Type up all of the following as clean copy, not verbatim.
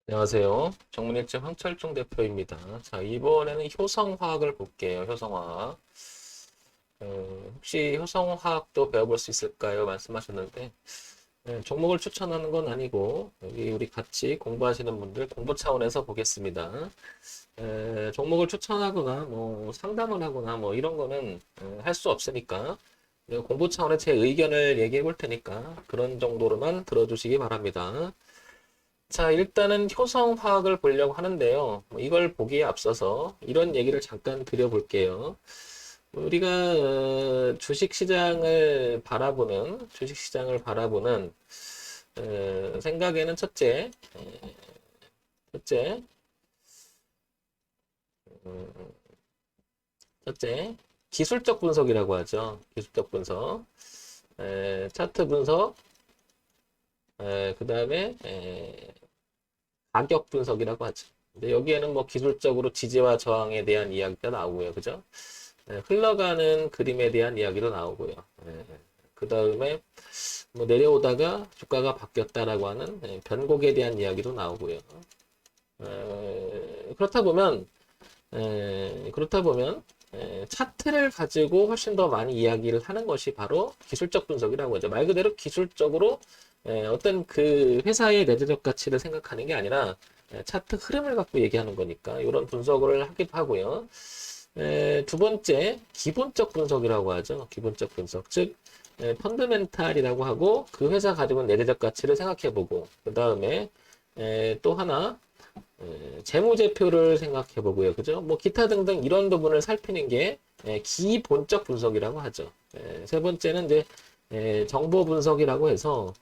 안녕하세요. 정문일증 황철중 대표입니다. 자, 이번에는 효성화학을 볼게요. 효성화학. 혹시 효성화학도 배워볼 수 있을까요? 말씀하셨는데, 종목을 추천하는 건 아니고, 여기 우리 같이 공부하시는 분들 공부 차원에서 보겠습니다. 종목을 추천하거나, 뭐, 상담을 하거나, 뭐, 이런 거는 할 수 없으니까, 공부 차원의 제 의견을 얘기해 볼 테니까, 그런 정도로만 들어주시기 바랍니다. 자, 일단은 효성화학을 보려고 하는데요. 이걸 보기에 앞서서 이런 얘기를 잠깐 드려볼게요. 우리가 주식시장을 바라보는 생각에는 첫째, 첫째, 기술적 분석이라고 하죠. 기술적 분석, 차트 분석, 그 다음에 가격 분석이라고 하죠. 근데 여기에는 뭐 기술적으로 지지와 저항에 대한 이야기가 나오고요. 그죠? 흘러가는 그림에 대한 이야기도 나오고요. 그 다음에 뭐 내려오다가 주가가 바뀌었다라고 하는 변곡에 대한 이야기도 나오고요. 그렇다 보면 차트를 가지고 훨씬 더 많이 이야기를 하는 것이 바로 기술적 분석이라고 하죠. 말 그대로 기술적으로 어떤 그 회사의 내재적 가치를 생각하는 게 아니라 차트 흐름을 갖고 얘기하는 거니까 이런 분석을 하기도 하고요. 두 번째, 기본적 분석이라고 하죠. 기본적 분석. 즉, 펀더멘탈이라고 하고 그 회사 가지고 있는 내재적 가치를 생각해보고 그 다음에 또 하나 재무제표를 생각해 보고요. 그죠? 뭐 기타 등등 이런 부분을 살피는 게 기본적 분석이라고 하죠. 세 번째는 이제 정보 분석이라고 해서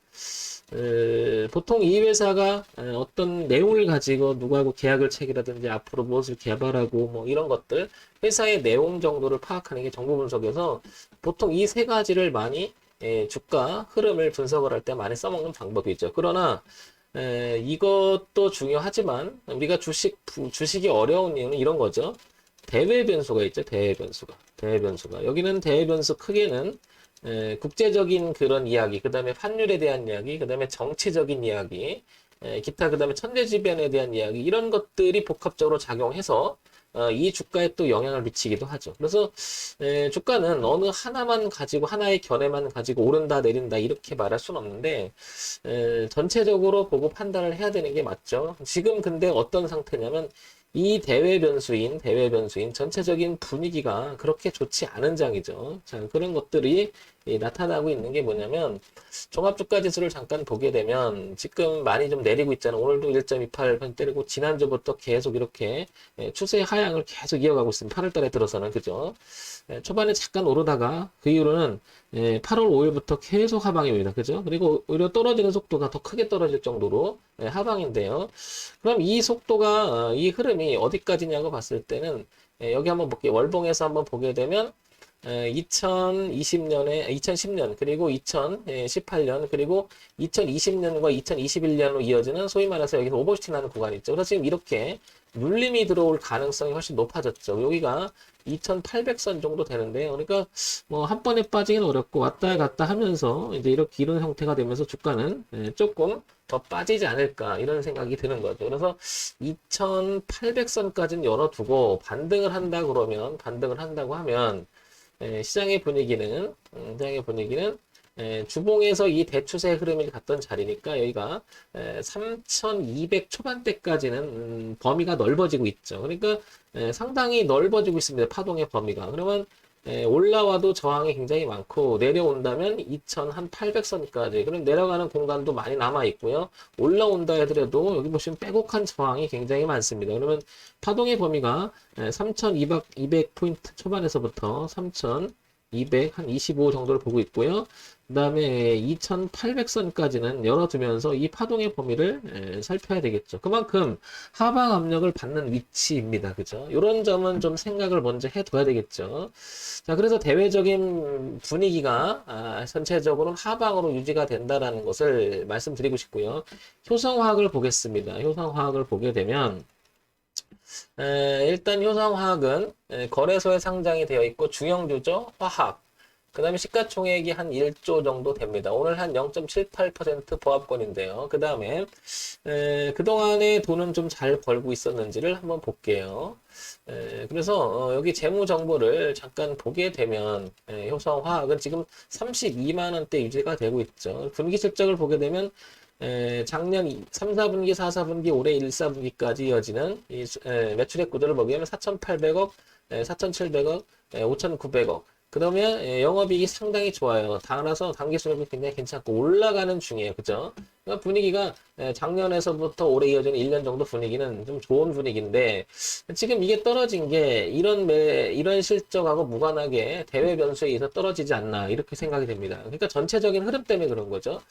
보통 이 회사가 어떤 내용을 가지고 누구하고 계약을 체결하든지 앞으로 무엇을 개발하고 뭐 이런 것들 회사의 내용 정도를 파악하는 게 정보 분석에서 보통 이 세 가지를 많이 주가 흐름을 분석을 할 때 많이 써먹는 방법이죠. 그러나 이것도 중요하지만 우리가 주식이 어려운 이유는 이런 거죠. 대외 변수가 있죠. 대외 변수가. 대외 변수가. 여기는 대외 변수 크게는 국제적인 그런 이야기, 그 다음에 환율에 대한 이야기, 그 다음에 정치적인 이야기, 기타 그 다음에 천재지변에 대한 이야기 이런 것들이 복합적으로 작용해서 이 주가에 또 영향을 미치기도 하죠. 그래서 주가는 어느 하나만 가지고 하나의 견해만 가지고 오른다 내린다 이렇게 말할 수는 없는데 전체적으로 보고 판단을 해야 되는 게 맞죠. 지금 근데 어떤 상태냐면 이 대외 변수인 전체적인 분위기가 그렇게 좋지 않은 장이죠. 자, 그런 것들이 나타나고 있는 게 뭐냐면 종합주가지수를 잠깐 보게 되면 지금 많이 좀 내리고 있잖아요. 오늘도 1.28% 때리고 지난주부터 계속 이렇게 추세 하향을 계속 이어가고 있습니다. 8월 달에 들어서는 그죠? 초반에 잠깐 오르다가 그 이후로는 8월 5일부터 계속 하방입니다. 그죠? 그리고 오히려 떨어지는 속도가 더 크게 떨어질 정도로 하방인데요. 그럼 이 속도가 이 흐름이 어디까지냐고 봤을 때는 여기 한번 볼게요. 월봉에서 한번 보게 되면 2020년에 2010년 그리고 2018년 그리고 2020년과 2021년으로 이어지는 소위 말해서 여기서 오버슈팅 하는 구간이 있죠. 그래서 지금 이렇게 눌림이 들어올 가능성이 훨씬 높아졌죠. 여기가 2800선 정도 되는데요. 그러니까 뭐 한 번에 빠지긴 어렵고 왔다 갔다 하면서 이제 이렇게 이런 형태가 되면서 주가는 조금 더 빠지지 않을까 이런 생각이 드는 거죠. 그래서 2800선까지는 열어두고 반등을 한다고 하면 시장의 분위기는 주봉에서 이 대추세 흐름이 갔던 자리니까 여기가 3200 초반대까지는 범위가 넓어지고 있죠. 그러니까 상당히 넓어지고 있습니다. 파동의 범위가. 그러면 올라와도 저항이 굉장히 많고 내려온다면 2800선까지 그럼 내려가는 공간도 많이 남아 있고요. 올라온다 하더라도 여기 보시면 빼곡한 저항이 굉장히 많습니다. 그러면 파동의 범위가 3200포인트 초반에서부터 3200, 한 25 정도를 보고 있고요. 그 다음에 2800선까지는 열어두면서 이 파동의 범위를 살펴야 되겠죠. 그만큼 하방 압력을 받는 위치입니다. 그죠? 이런 점은 좀 생각을 먼저 해둬야 되겠죠. 자, 그래서 대외적인 분위기가 전체적으로 하방으로 유지가 된다라는 것을 말씀드리고 싶고요. 효성화학을 보겠습니다. 효성화학을 보게 되면 일단 효성화학은 거래소에 상장이 되어 있고 중형주죠. 화학. 그 다음에 시가총액이 한 1조 정도 됩니다. 오늘 한 0.78% 보합권인데요. 그 다음에 그동안에 돈은 좀 잘 벌고 있었는지를 한번 볼게요. 그래서 여기 재무 정보를 잠깐 보게 되면 효성화학은 지금 32만 원대 유지가 되고 있죠. 분기 실적을 보게 되면 작년 3, 4분기, 4, 4분기, 올해 1, 4분기까지 이어지는 이 매출액 구조를 보게 되면 4,800억, 4,700억, 5,900억. 그러면 영업이익이 상당히 좋아요. 따라서 당기순이익이 굉장히 괜찮고 올라가는 중이에요. 그죠? 그러니까 분위기가 작년에서부터 올해 이어지는 1년 정도 분위기는 좀 좋은 분위기인데 지금 이게 떨어진 게 이런 실적하고 무관하게 대외 변수에 의해서 떨어지지 않나 이렇게 생각이 됩니다. 그러니까 전체적인 흐름 때문에 그런 거죠.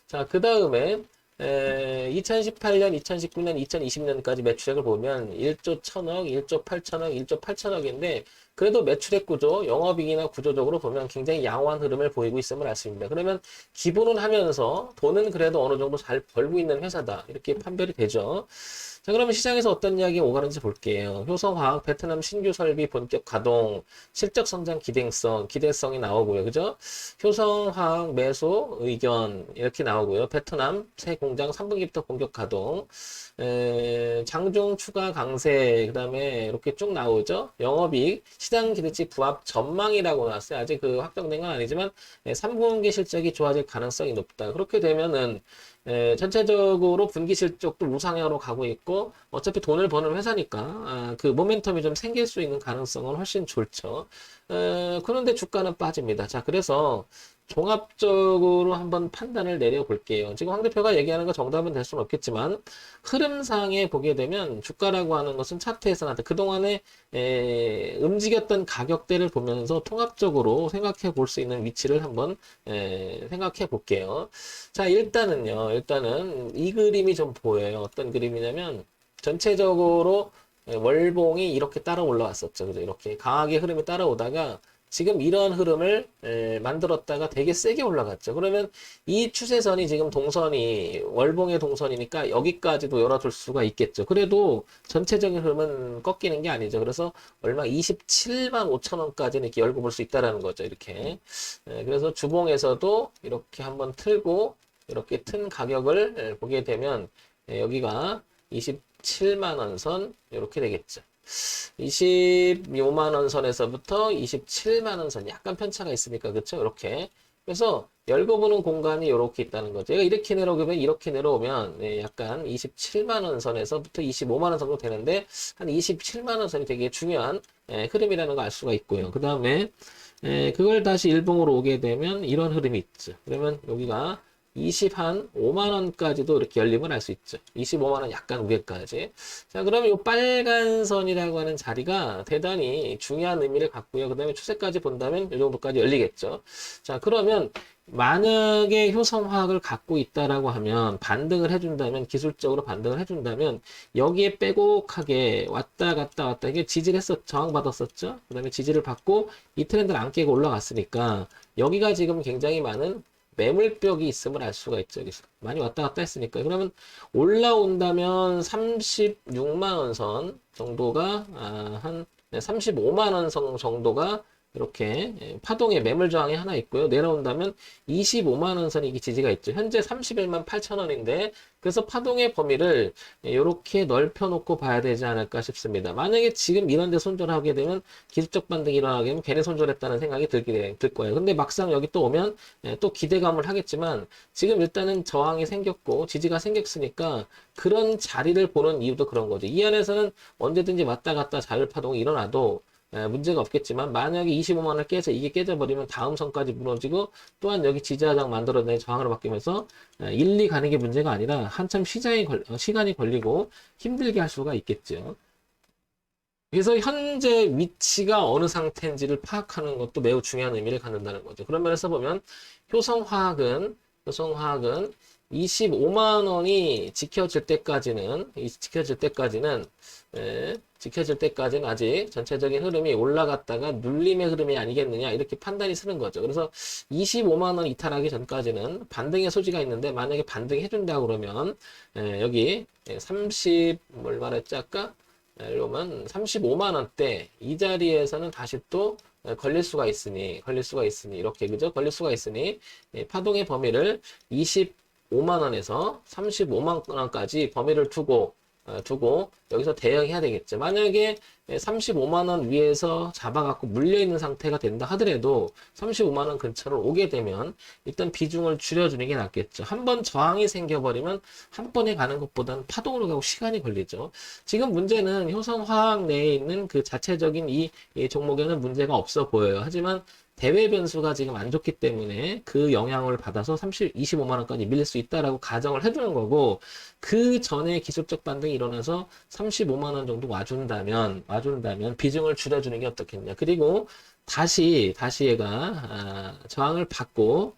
자, 그 다음에 2018년, 2019년, 2020년까지 매출액을 보면 1조 1000억, 1조 8천억, 1조 8천억인데 그래도 매출액 구조, 영업이익이나 구조적으로 보면 굉장히 양호한 흐름을 보이고 있음을 알 수 있습니다. 그러면 기본은 하면서 돈은 그래도 어느 정도 잘 벌고 있는 회사다. 이렇게 판별이 되죠. 자, 그러면 시장에서 어떤 이야기가 오가는지 볼게요. 효성화학, 베트남 신규 설비 본격 가동, 실적 성장 기대성이 나오고요. 그죠? 효성화학 매수 의견 이렇게 나오고요. 베트남 새 공장 3분기부터 본격 가동, 장중 추가 강세, 그 다음에 이렇게 쭉 나오죠. 영업이익, 시장 기대치 부합 전망이라고 나왔어요. 아직 그 확정된 건 아니지만 3분기 실적이 좋아질 가능성이 높다. 그렇게 되면은 전체적으로 분기 실적도 우상향으로 가고 있고 어차피 돈을 버는 회사니까 그 모멘텀이 좀 생길 수 있는 가능성은 훨씬 좋죠. 그런데 주가는 빠집니다. 자, 그래서 종합적으로 한번 판단을 내려볼게요. 지금 황 대표가 얘기하는 거 정답은 될 수는 없겠지만 흐름상에 보게 되면 주가라고 하는 것은 차트에서 나타 그동안에 움직였던 가격대를 보면서 통합적으로 생각해 볼 수 있는 위치를 한번 생각해 볼게요. 자, 일단은 이 그림이 좀 보여요. 어떤 그림이냐면 전체적으로 월봉이 이렇게 따라 올라왔었죠. 그죠? 이렇게 강하게 흐름이 따라오다가 지금 이런 흐름을 만들었다가 되게 세게 올라갔죠. 그러면 이 추세선이 지금 동선이 월봉의 동선이니까 여기까지도 열어둘 수가 있겠죠. 그래도 전체적인 흐름은 꺾이는 게 아니죠. 그래서 얼마 27만 5천 원까지는 이렇게 열고 볼 수 있다라는 거죠. 이렇게. 그래서 주봉에서도 이렇게 한번 틀고 이렇게 튼 가격을 보게 되면 여기가 27만 원 선 이렇게 되겠죠. 25만 원 선에서부터 27만 원 선 약간 편차가 있으니까 그렇죠? 이렇게. 그래서 열고 보는 공간이 이렇게 있다는 거죠. 얘가 이렇게 내려오면 약간 27만 원 선에서부터 25만 원 정도 되는데 한 27만 원 선이 되게 중요한 흐름이라는 걸 알 수가 있고요. 그 다음에 그걸 다시 일봉으로 오게 되면 이런 흐름이 있죠. 그러면 여기가 25만 원까지도 이렇게 열림을 할 수 있죠. 25만 원 약간 위에까지. 자, 그러면 이 빨간 선이라고 하는 자리가 대단히 중요한 의미를 갖고요. 그 다음에 추세까지 본다면 이 정도까지 열리겠죠. 자, 그러면 만약에 효성화학을 갖고 있다라고 하면 반등을 해준다면 기술적으로 반등을 해준다면 여기에 빼곡하게 왔다 갔다 이게 지지를 저항받았었죠. 그 다음에 지지를 받고 이 트렌드를 안 깨고 올라갔으니까 여기가 지금 굉장히 많은 매물벽이 있음을 알 수가 있죠. 여기서 많이 왔다 갔다 했으니까. 그러면 올라온다면 36만 원 선 정도가 한 35만 원 선 정도가 이렇게 파동의 매물 저항이 하나 있고요. 내려온다면 25만 원 선이 지지가 있죠. 현재 31만 8천 원인데 그래서 파동의 범위를 이렇게 넓혀놓고 봐야 되지 않을까 싶습니다. 만약에 지금 이런 데 손절하게 되면 기술적 반등이 일어나게 되면 괜히 손절했다는 생각이 들 거예요. 근데 막상 여기 또 오면 또 기대감을 하겠지만 지금 일단은 저항이 생겼고 지지가 생겼으니까 그런 자리를 보는 이유도 그런 거죠. 이 안에서는 언제든지 왔다 갔다 자율파동이 일어나도 문제가 없겠지만 만약에 25만 원을 깨서 이게 깨져버리면 다음 선까지 무너지고 또한 여기 지지하장 만들어내 저항으로 바뀌면서 1, 2 가는 게 문제가 아니라 한참 시간이 걸리고 힘들게 할 수가 있겠죠. 그래서 현재 위치가 어느 상태인지를 파악하는 것도 매우 중요한 의미를 갖는다는 거죠. 그런 면에서 보면 효성화학은 25만 원이 지켜질 때까지는 아직 전체적인 흐름이 올라갔다가 눌림의 흐름이 아니겠느냐 이렇게 판단이 서는 거죠. 그래서 25만 원 이탈하기 전까지는 반등의 소지가 있는데 만약에 반등해준다 그러면 여기 30 얼마랬지 아까? 이러면 35만 원대 이 자리에서는 다시 또 걸릴 수가 있으니 이렇게 그죠? 걸릴 수가 있으니 파동의 범위를 25만 원에서 35만 원까지 범위를 두고 여기서 대응해야 되겠죠. 만약에 35만 원 위에서 잡아갖고 물려있는 상태가 된다 하더라도 35만 원 근처로 오게 되면 일단 비중을 줄여주는 게 낫겠죠. 한번 저항이 생겨버리면 한 번에 가는 것보다는 파동으로 가고 시간이 걸리죠. 지금 문제는 효성화학 내에 있는 그 자체적인 이 종목에는 문제가 없어 보여요. 하지만 대외 변수가 지금 안 좋기 때문에 그 영향을 받아서 25만 원까지 밀릴 수 있다라고 가정을 해두는 거고, 그 전에 기술적 반등이 일어나서 35만 원 정도 와준다면 비중을 줄여주는 게 어떻겠냐. 그리고 다시 얘가 저항을 받고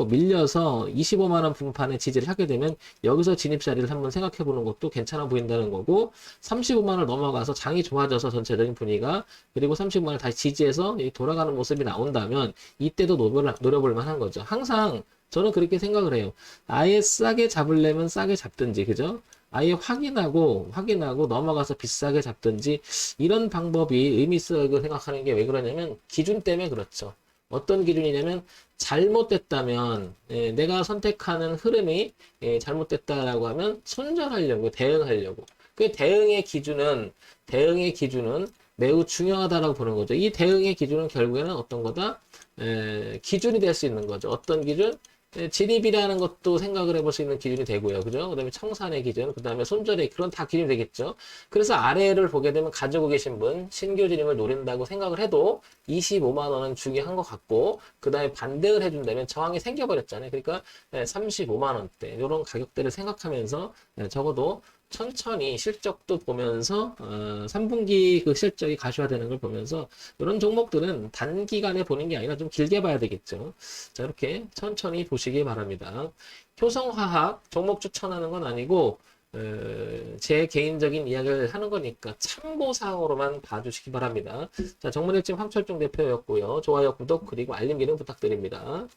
밀려서 25만 원 분판에 지지를 하게 되면 여기서 진입 자리를 한번 생각해 보는 것도 괜찮아 보인다는 거고, 35만 원을 넘어가서 장이 좋아져서 전체적인 분위기가, 그리고 35만 원을 다시 지지해서 돌아가는 모습이 나온다면 이때도 노려볼 만한 거죠. 항상 저는 그렇게 생각을 해요. 아예 싸게 잡으려면 싸게 잡든지, 그죠? 아예 확인하고 넘어가서 비싸게 잡든지, 이런 방법이 의미 있다고 생각하는 게 왜 그러냐면 기준 때문에 그렇죠. 어떤 기준이냐면 잘못됐다면, 내가 선택하는 흐름이 잘못됐다라고 하면 손절하려고, 대응하려고. 그 대응의 기준은 매우 중요하다라고 보는 거죠. 이 대응의 기준은 결국에는 어떤 거다? 기준이 될 수 있는 거죠. 어떤 기준? 진입이라는 것도 생각을 해볼 수 있는 기준이 되고요. 그죠? 그 다음에 청산의 기준, 그 다음에 손절의, 그런 다 기준이 되겠죠. 그래서 아래를 보게 되면 가지고 계신 분, 신규 진입을 노린다고 생각을 해도 25만 원은 중요한 것 같고, 그 다음에 반등을 해준다면 저항이 생겨버렸잖아요. 그러니까 35만 원대, 이런 가격대를 생각하면서 적어도 천천히 실적도 보면서 3분기 그 실적이 가시화되는 걸 보면서 이런 종목들은 단기간에 보는 게 아니라 좀 길게 봐야 되겠죠. 자, 이렇게 천천히 보시기 바랍니다. 효성화학 종목 추천하는 건 아니고 제 개인적인 이야기를 하는 거니까 참고사항으로만 봐주시기 바랍니다. 자, 정문일집 황철종 대표였고요. 좋아요, 구독, 그리고 알림 기능 부탁드립니다.